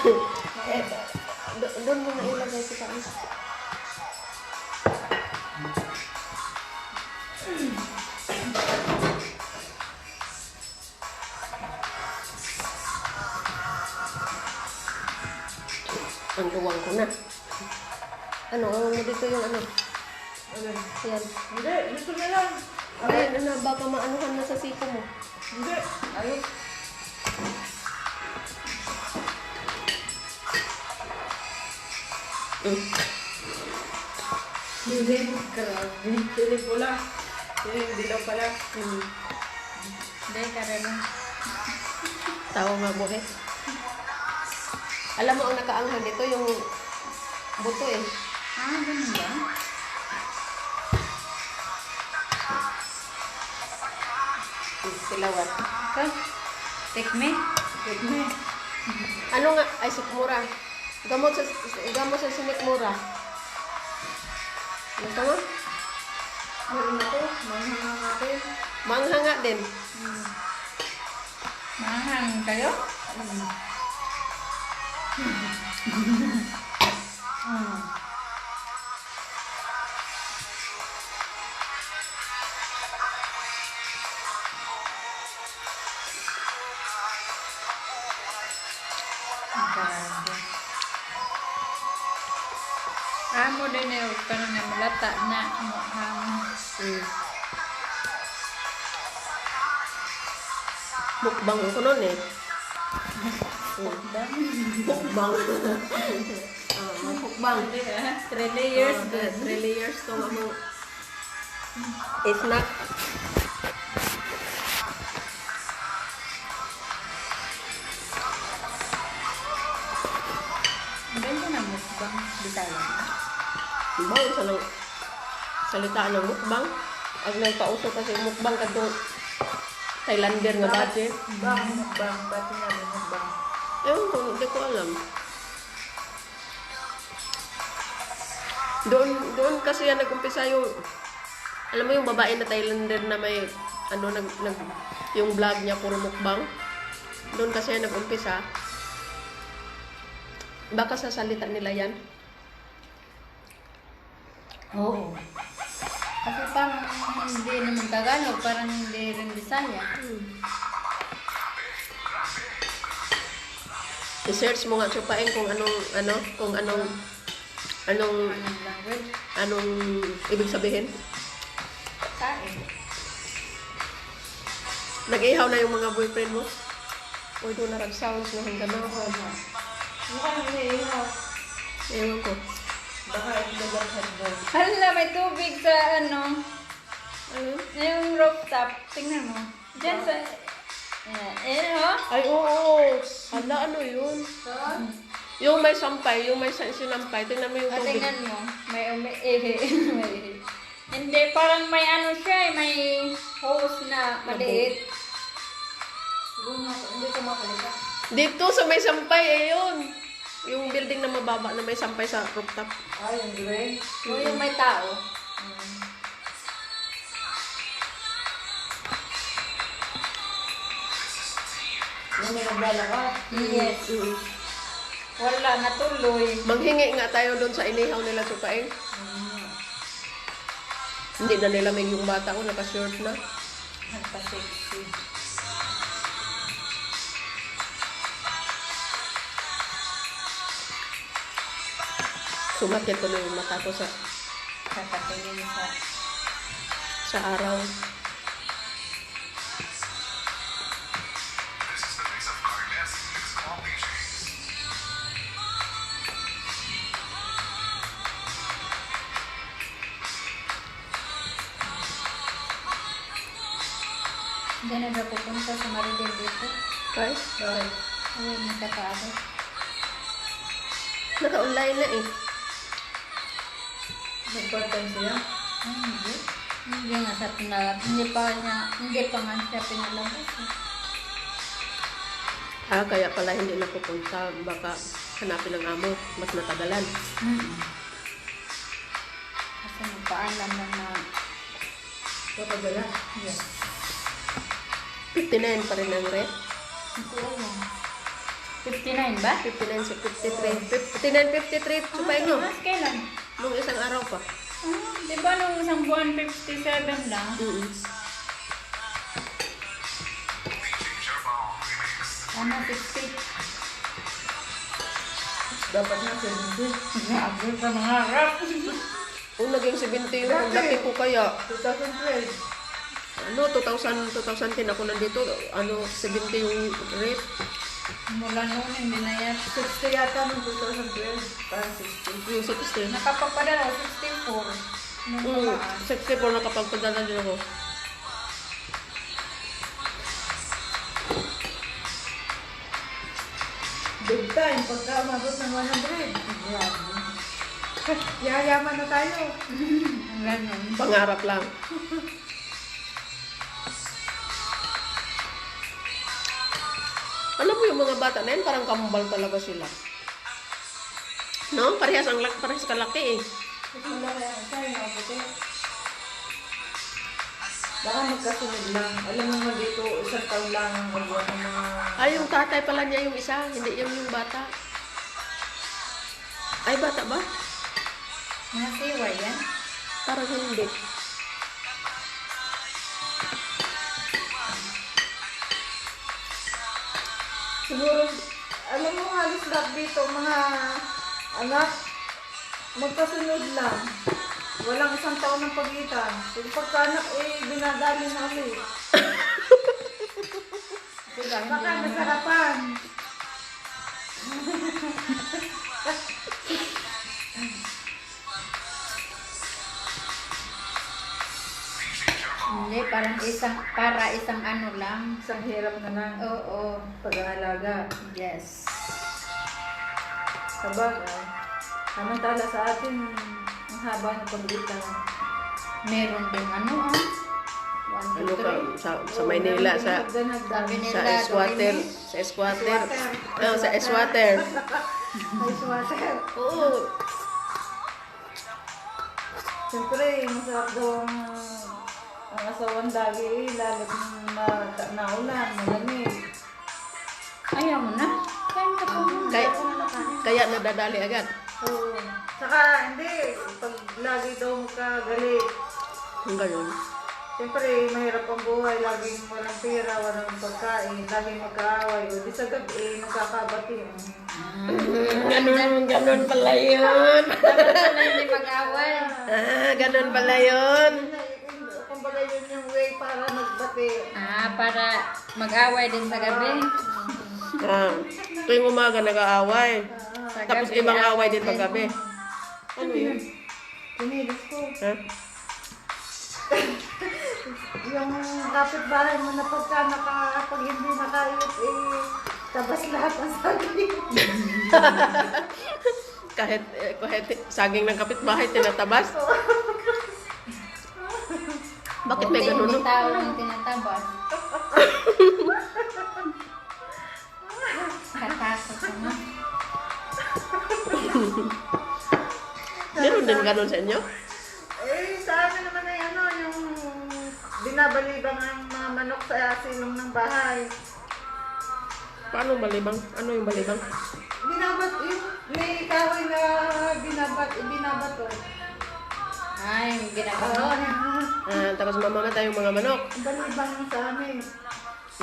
Eh, doon mo na ilagay sa taas. Ang uwang ko na. Ano, mo dito yung ano? Yan. Hindi, gusto na lang. Ay, ano, baka maanuhan na sa siko mo. Hindi, ayos. Hindi, grabe. Sili pula. Sili dilaw pala. Hindi, karelo. Tawa nga buhe. Alam mo, ang nakaanghang dito yung buto eh. Ah, ganun ba? Silawat. Ito? Tikme? Tikme. Ano nga? Ay, sikmura. Gamot sa sinikmura. Ano ka nga? Meron ako. Manghang natin. Manghanga din. Mahang kayo? Grabe. Amo din eh, huwag ka na malata na mukhang. Mukbang ko nun eh. Mukbang. Mukbang. 3 layers. 3 layers to mo. Snack. Ang ganda na mukbang. Bitala. Bawal sa nang salita ng mukbang. Ang nagpauso kasi mukbang kadto Thailander nga budget. Bang, mukbang. Pati namin mukbang. Ewan ko, hindi ko alam. Doon kasi yan nag-umpisa yung, alam mo yung babae na Thailander na may, ano, yung vlog niya, puro mukbang. Doon kasi yan nag-umpisa. Baka sa salita nila yan. Oo. Kasi parang hindi naman Tagalog, parang hindi rin Bisaya. I-search mo nga Chupaeng kung anong Anong language? anong ibig sabihin. Kain. Nag-ihaw na yung mga boyfriend mo. Uy, doon na sounds na hanggang na ako. Mukhang iniihaw. Ewan ko. Baka ito ba sa Hala, may tubig sa ano, Ayun. yung rooftop. Tingnan mo. Diyan sa, oh. Ay, oo. Hala, ano yun? Yung may sampay, yung may sinampay. Tingnan mo yung O, tubig. tingnan mo. May umiihi. May ihi. Hindi, parang may ano siya may hose na maliit. Hindi ko makalita. Dito sa may sampay, ayun. Yung building na mababa na may sampay sa rooftop. Ay, yung gray. O yung may tao. Yung may naglalakad. Yes. Wala, natuloy. Manghingi nga tayo doon sa inihaw nila Chupaeng. Hindi na nila may yung bata ko, naka-short na. Nagpa-sexy. Sumakit ko na yung mata ko sa Kakatingin sa araw. Hindi na daw pupunta sa Maridel dito. Ay, Bakit? Ay, nakakaano. naka-online na eh. Nag-part-time siya? Ay, hindi. Hindi nga sa hindi pa nga siya pinalabas. Kaya pala hindi napupunta. Baka hanapin ng amo. Mas natagalan. Kasi magpaalam lang na, Patagala? yes. 59 pa rin ang rep. Hindi ko alam. 59 ba? 59 sa 53. 59, 53 supay nyo. Mas kailan? Nung isang araw pa. Di ba nung isang buwan 57 lang? Ano, 60? Dapat na 70. Grabe ka mga rap. Kung naging 70 yung paglaki ko kaya, 2012. ano, 2010 ako nandito, ano, 70 yung rate. Mula noon, hindi na yan. 60 yata nung 2012. Parang 60. Yung 60. Nakapagpadala, 64. Nung kumaan. 64 nakapagpadala din ako. Big time, pagka umabot ng 100. Grabe. Yayaman na tayo. Ang ganun. Pangarap lang. Alam mo yung mga bata na yan, parang kambal talaga sila. No? Parehas kalaki eh. Wala kaya tayo, mabuti. Baka magkasunod lang. Alam mo nga dito, isang taon lang ang magbuwan ng mga... Ay, yung tatay pala niya yung isa, hindi yung bata. Ay, bata ba? Mga siwa yan. Parang hindi. Siguro, alam mo halos lahat dito, mga anak, magkasunod lang. Walang isang taon ng pagitan. Yung pagkaanak, dinadali na ulit. Diba? Baka nasarapan. Hindi, parang isang ano lang. Isang hirap na lang. Oo. Pag-aalaga. Yes. Sabagay. Samantala sa atin, ang haba ng pagitan. Meron din ano Ano ka, sa Maynila, sa Sabi sa nila, Eswater. Sa Eswater. No, sa Eswater. Ay, swatter. Oo. Siyempre, masarap daw ang asawang dagi, lalo't nung naulan, malamig. Ayaw mo na. Kain ka po muna. Kaya nadadali agad. Oo. Saka, hindi, pag lagi daw magkagalit, Ang gayon. siyempre, mahirap ang buhay, laging walang pera, walang pagkain, laging magkaaway, o di sa gabi, magkakabati. Ganun pala yun. Dapat pala hindi mag-away. Ganun pala yun. Kumbaga yun yung way para magbati. Para mag-away din sa gabi. Tuwing umaga nag-aaway. Sa Tapos gabi, ibang away din paggabi. Ano yun? Pinilis ko. Ha? Yung kapitbahay mo na pag hindi nakayot, tabas lahat ang saging. kahit saging ng kapitbahay tinatabas. Bakit may ganun? Hindi No? tao ng tinatabas. Katakot mo. Meron din ganun sa inyo? Sa amin naman ay yung binabalibang ang mga manok sa silong ng bahay. Paano balibang? Ano yung balibang? Binabat, may kahoy na binabato. Ay, ginagawa. Tapos mamamatay yung mga manok. Balibang sa amin.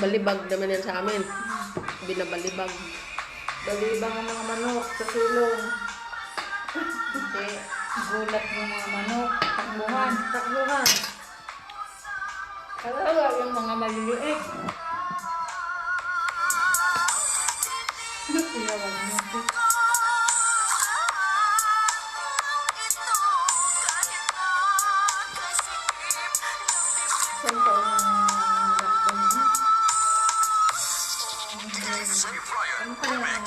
Balibag naman yan sa amin. Binabalibag. Balibang ang mga manok sa silong. Hindi. Gulat ng mga manok. Takbuhan. Takbuhan. Talaga yung mga maliliit. Iyawan mo. Saan pa ang lockdown mo? Ano kaya ang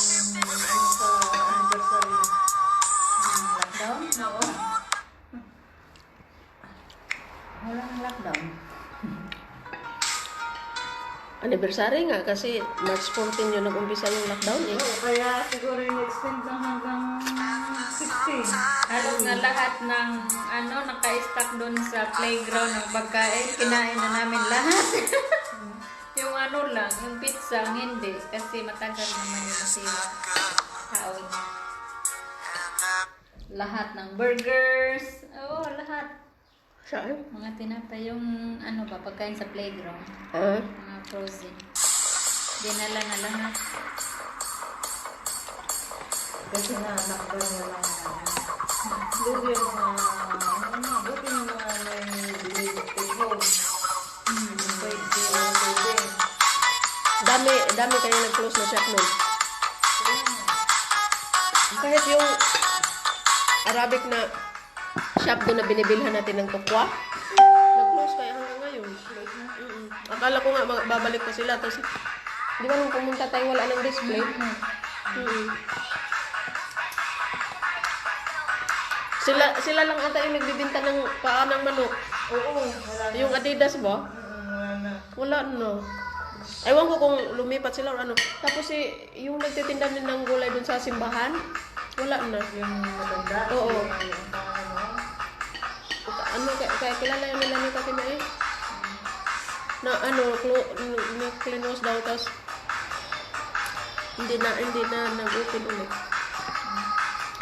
sa anniversary? Lockdown? Oo. Walang lockdown. Anniversary nga kasi March 14 yun nag-umpisa yung lockdown eh. Oo, kaya siguro in-extend lang hanggang 16. Halos na lahat ng naka-stack doon sa playground ng pagkain. Kinain na namin lahat. Yung ano lang, yung pizza, hindi. Kasi matagal naman yung masira. Kaon. Lahat ng burgers. Oo, lahat. Saan? Mga tinapay yung ano ba, pagkain sa playground. Ah? Mga frozen. Dinala na lahat. Kasi nga, nakabal niya lang doon yung buti yung mga may stay home. Pwede. Dami kaya nag-close na shop nun. Kahit yung Arabic na shop doon na binibilhan natin ng tukwa, nag-close kaya hanggang ngayon. Mm-mm. Akala ko nga babalik pa sila. Tapos, di ba nung pumunta tayo wala ng display? Mm-mm. Sila lang ata yung nagbibinta ng paa ng manok. Oo, wala na. Yung Adidas ba? Wala na. Wala na. Ewan ko kung lumipat sila or ano. Tapos yung nagtitinda din ng gulay dun sa simbahan, wala na. Yung matanda. Oo. Yung Ano, kaya kilala yung nila ni Fatima eh. Na ano, na-close daw, tapos hindi na nag-open ulit.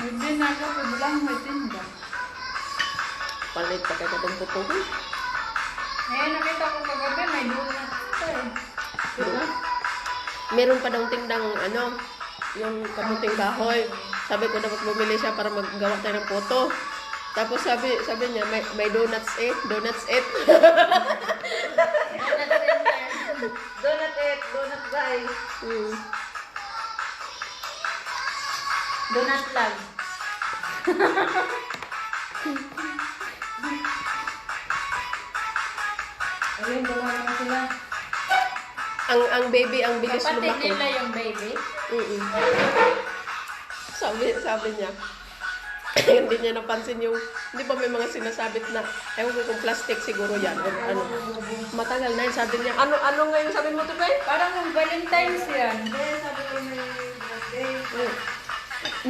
Hindi na ako, bilang may tinda. Palit pa kaya ng putuhin. Eh, nakita ko kagabi, may donut pa eh. Diba? Meron pa daw tindang ano, yung kamuting kahoy. Sabi ko dapat bumili siya para maggawa tayo ng photo. Tapos sabi niya, may donuts eh. Donut center. donut guys. Hmm. Donut lang. Ayun, gumawa na sila. Ang baby, ang bilis Kapatid lumaki. nila yung baby. Mm-mm. Sabi niya, hindi niya napansin yung, hindi pa may mga sinasabit na, ewan ko kung plastic siguro yan. O, ano, matagal na yun. Sabi niya, ano ngayon sabi mo to, Bay? Parang yung Valentine's yan. Kaya sabi ko may birthday.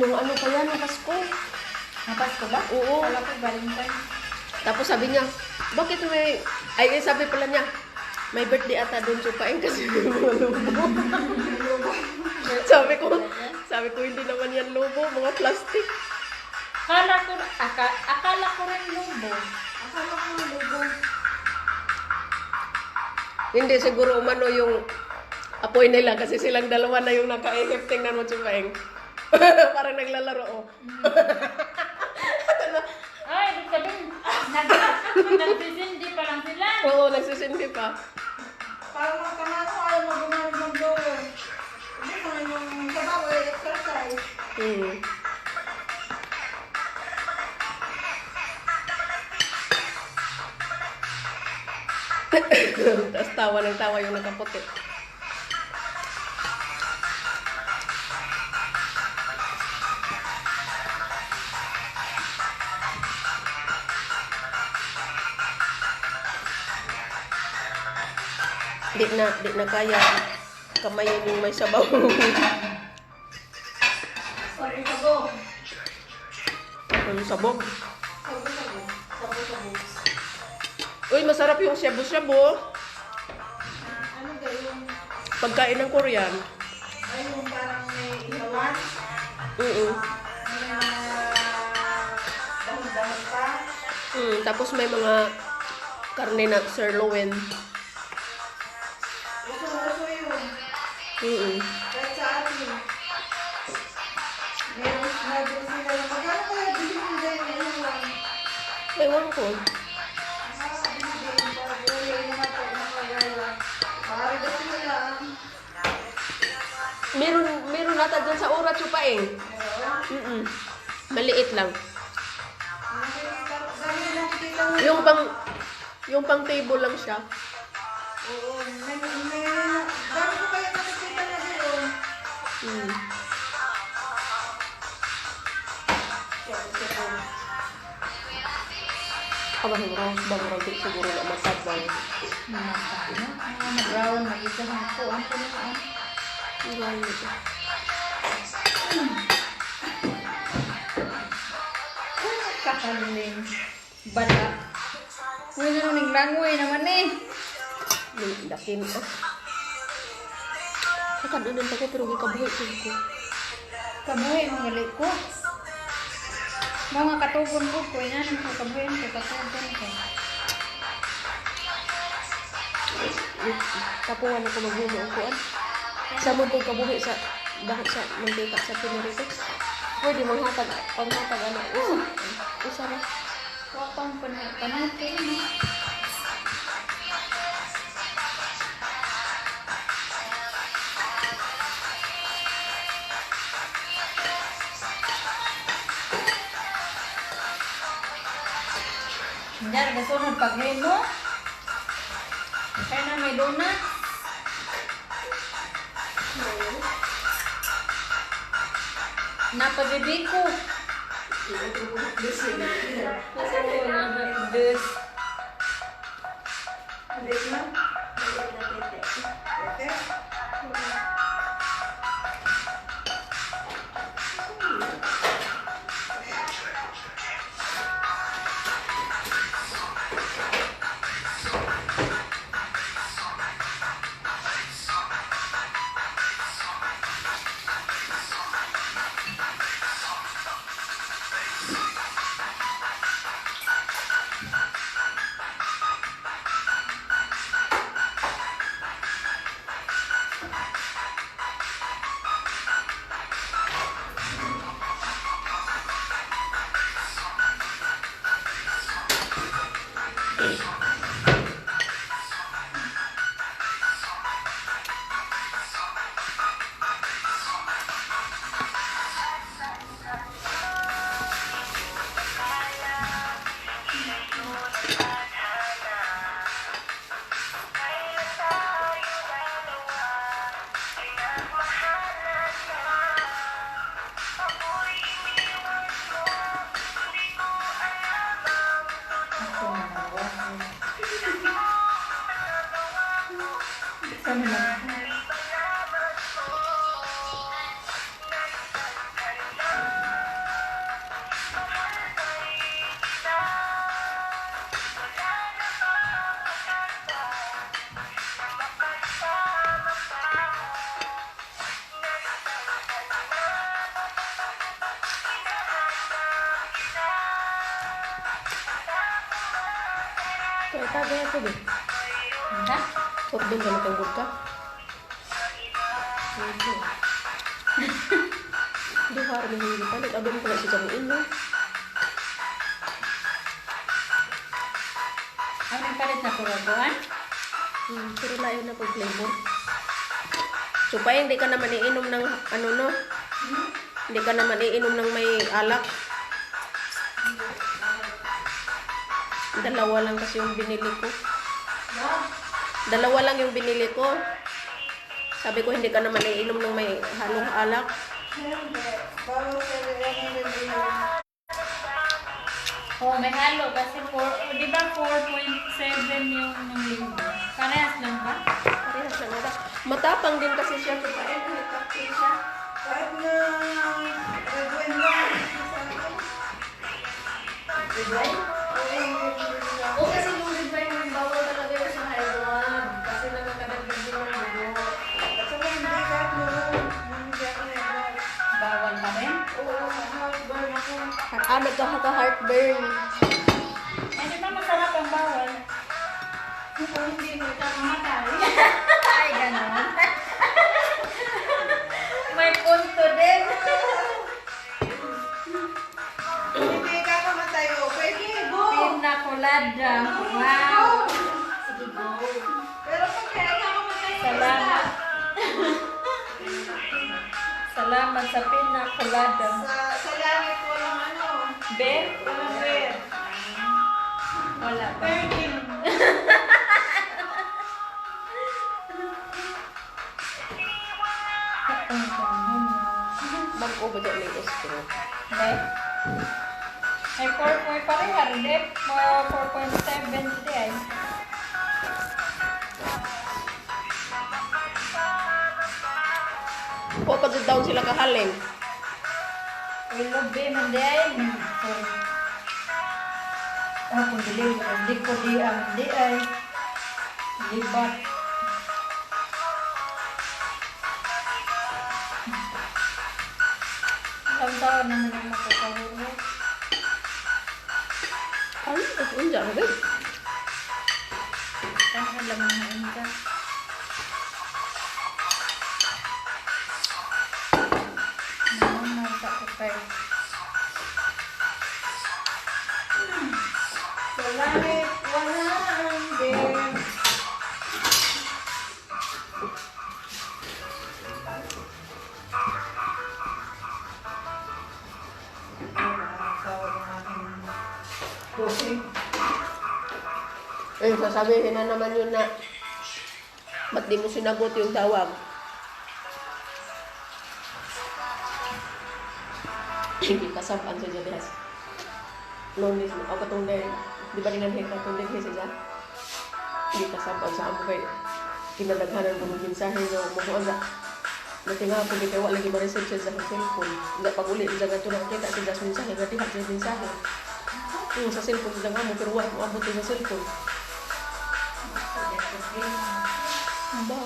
Nung ano pa yan, nung Pasko. Napasko ba? Oo. Wala ko Valentine's. Tapos sabi niya, bakit may, sabi pala niya, may birthday ata doon chupain kasi may mga lobo. sabi ko, hindi naman yan lobo, mga plastic. Akala ko rin lobo. Akala ko yung logo. Hindi, siguro umano yung apoy nila kasi silang dalawa na yung naka-ihip. Tingnan mo chupain. Parang naglalaro, oh. Ay, ibig sabihin, nagsisindi pa lang sila. Oo, nagsisindi pa. Parang mga kamano, ayaw mag-gumamit ng blower. Hindi naman yung sabaw exercise. Hmm. Tapos tawa ng tawa yung nakaputi. Di na kaya kamayin yung may sabaw. Sorry, sabaw. Ang sabog. Sabaw. Uy, masarap yung shabu-shabu. Ano ba yung, Pagkain ng Korean. ay yung parang may ihawan? Oo. May mga dahon-dahon pa? Tapos may mga karne na sirloin. Uso yun. Kahit sa atin. Meron sila na magkano kaya bilhin nila yung ihawan? Ewan ko. Meron nata dyan sa Ura Chupaing. Maliit lang. Yung pang table lang siya. Aba, yung rose bang roti siguro na matabang. Brown, mag-isa ng po. Ang punuan. Ang gawin ito. Kakalunin. Bala. Uy, nung naglangoy naman eh. Yung dakin, oh. kananan ako pero gikabuhi ko. Kabuhi mga gali ko. Mga katubon ko ko ina nang kabuhi ko katubon ko. Tapuan ako magbumo ang kuan. Sa mo pong kabuhi sa bakit sa mantika sa pinirito. Pwede manghatag ano. Usa na. Wakang panatin mo. Hindi, nagasunod pag-game mo. Kaya na may donut. Napabibi ko. Dus. Hindi na. Okay. Sama na. Kaya tagay ako din. Handa? Soft din ka natanggol ka. Hindi ka rin hindi palit. Abang ko na si Jamuin mo. Ano yung palit na pagabuan? Pero layo na pag flavor. So pa hindi ka naman iinom ng ano no? Hindi ka naman iinom ng may alak. Dalawa lang kasi yung binili ko. Dalawa lang yung binili ko. Sabi ko hindi ka naman iinom ng may halong alak. Hindi. Bawal sa yung review. Oh, may halo kasi di ba 4.7 yung ng linggo? Parehas lang ba? Parehas lang nada. Matapang din kasi siya. Kaya nagkakil siya. Kahit na review lang. Right? O kasi yung revine yung bawal talaga yung sa high blood. Kasi nakakadagdag din ng dugo. Kasi hindi kahit noon. Hindi ako na-vlog. Bawal pa rin? Oo, heartburn ako. Nagkaka-heartburn. Eh, di ba masarap ang bawal? Kung hindi nagkakamatay. Ay, ganon. May punto din. Hindi kakamatay o. Pwede, go! Pina colada. Wow. Pero pag kaya kakamatay, Salamat. Salamat sa pina colada. sa langit walang ano. Ben? Walang red. Wala pa. Virgin. Bangko ba dyan may estro? Ben? Ay, 4 pareha rin eh. 4.7 today ay. O pag down sila kahaling. Uy, lobe, mandi ay. Ah, kung hindi ko di ang di ay. Libat. Taon-taon naman ang makakahuro. Ano? Unja ka ba? Saan alam mo na inka? Naman sa kupay. Sa langit, wala ang din. Eh, sasabihin na naman yun na ba't di mo sinagot yung tawag? Hindi kasabaan sa Jadehas. Lonis mo. Ako katong dahil, di ba rinanhit na itong dahil siya? Hindi kasabaan sa amo kay kinadaghanan ko ng mensahe na umuhaan na. Dati nga ako, kaya wala lagi ma-receive siya sa cellphone. Hindi pag uli, siya ganito nakakita siya sa mensahe, natihat siya mensahe. Sa cellphone siya nga mo, pero wala mo abot sa cellphone. Ba?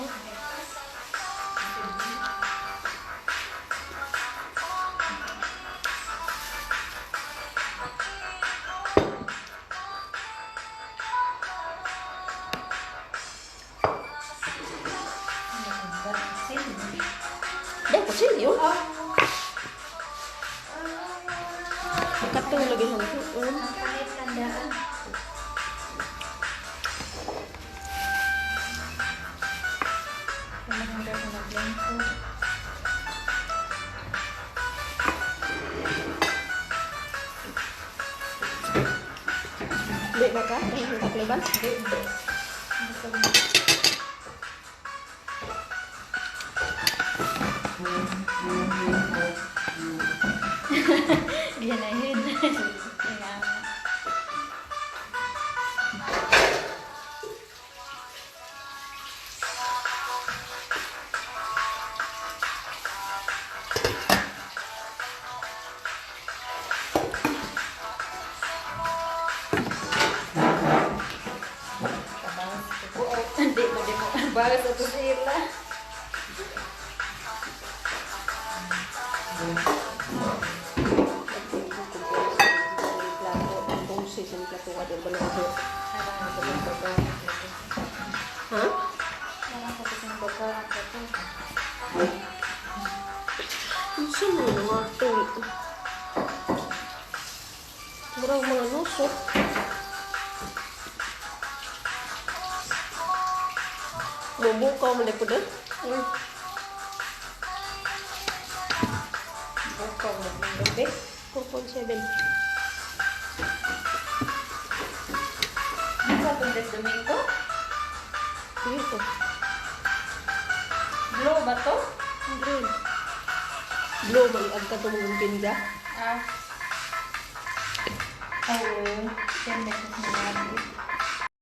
Dahil kasi yun. Katong lagi lang ito. Ang kahit tandaan. Kailangan ko mag-lengko. Hindi ba ka? Dahil ang takliban? Gusto ko ganahin. Kailangan. Hindi mo din mo. Bagas ako sila. Ha? Ang sino na nga ito? Murang mga nusok. Mabukaw mo na ko doon? Bukaw mo ng gabi. 4.7. Ano sa Tundes Domingo? Dito. Blue ba to? Green. Blue, mag-agka ito mong tinda. Ah. Oh, 10 pesos na lang.